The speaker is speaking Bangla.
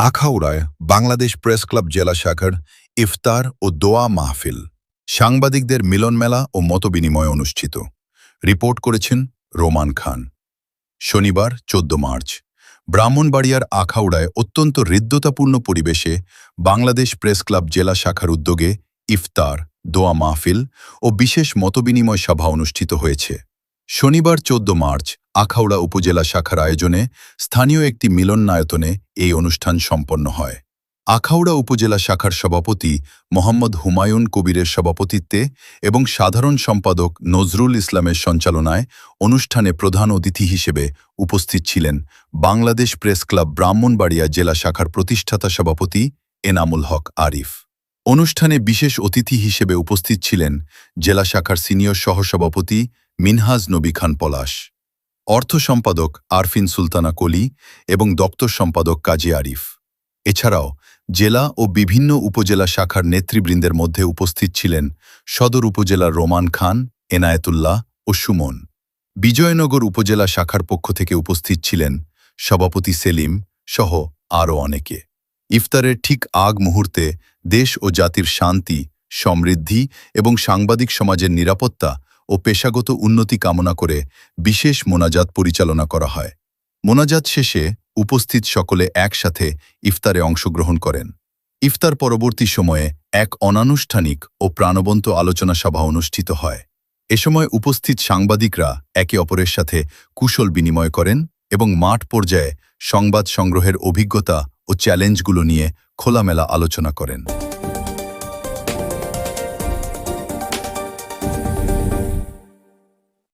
আখাউড়ায় বাংলাদেশ প্রেস ক্লাব জেলা শাখার ইফতার ও দোয়া মাহফিল, সাংবাদিকদের মিলনমেলা ও মতবিনিময় অনুষ্ঠিত। রিপোর্ট করেছেন রোমান খান। শনিবার ১৪ মার্চ ব্রাহ্মণবাড়িয়ার আখাউড়ায় অত্যন্ত হৃদ্যতাপূর্ণ পরিবেশে বাংলাদেশ প্রেস ক্লাব জেলা শাখার উদ্যোগে ইফতার, দোয়া মাহফিল ও বিশেষ মতবিনিময় সভা অনুষ্ঠিত হয়েছে। শনিবার ১৪ মার্চ আখাউড়া উপজেলা শাখার আয়োজনে স্থানীয় একটি মিলনায়তনে এই অনুষ্ঠান সম্পন্ন হয়। আখাউড়া উপজেলা শাখার সভাপতি মোহাম্মদ হুমায়ুন কবিরের সভাপতিত্বে এবং সাধারণ সম্পাদক নজরুল ইসলামের সঞ্চালনায় অনুষ্ঠানে প্রধান অতিথি হিসেবে উপস্থিত ছিলেন বাংলাদেশ প্রেস ক্লাব ব্রাহ্মণবাড়িয়া জেলা শাখার প্রতিষ্ঠাতা সভাপতি এনামুল হক আরিফ। অনুষ্ঠানে বিশেষ অতিথি হিসেবে উপস্থিত ছিলেন জেলা শাখার সিনিয়র সহসভাপতি মিনহাজ নবী খান পলাশ, অর্থ সম্পাদক আরফিন সুলতানা কলি এবং দপ্তর সম্পাদক কাজী আরিফ। এছাড়াও জেলা ও বিভিন্ন উপজেলা শাখার নেতৃবৃন্দের মধ্যে উপস্থিত ছিলেন সদর উপজেলার রোমান খান, এনায়েতুল্লাহ ও সুমন। বিজয়নগর উপজেলা শাখার পক্ষ থেকে উপস্থিত ছিলেন সভাপতি সেলিম সহ আরও অনেকে। ইফতারের ঠিক আগ মুহূর্তে দেশ ও জাতির শান্তি, সমৃদ্ধি এবং সাংবাদিক সমাজের নিরাপত্তা ও পেশাগত উন্নতি কামনা করে বিশেষ মোনাজাত পরিচালনা করা হয়। মোনাজাত শেষে উপস্থিত সকলে একসাথে ইফতারে অংশগ্রহণ করেন। ইফতার পরবর্তী সময়ে এক অনানুষ্ঠানিক ও প্রাণবন্ত আলোচনা সভা অনুষ্ঠিত হয়। এ সময় উপস্থিত সাংবাদিকরা একে অপরের সাথে কুশল বিনিময় করেন এবং মাঠ পর্যায়ে সংবাদ সংগ্রহের অভিজ্ঞতা ও চ্যালেঞ্জগুলো নিয়ে খোলামেলা আলোচনা করেন।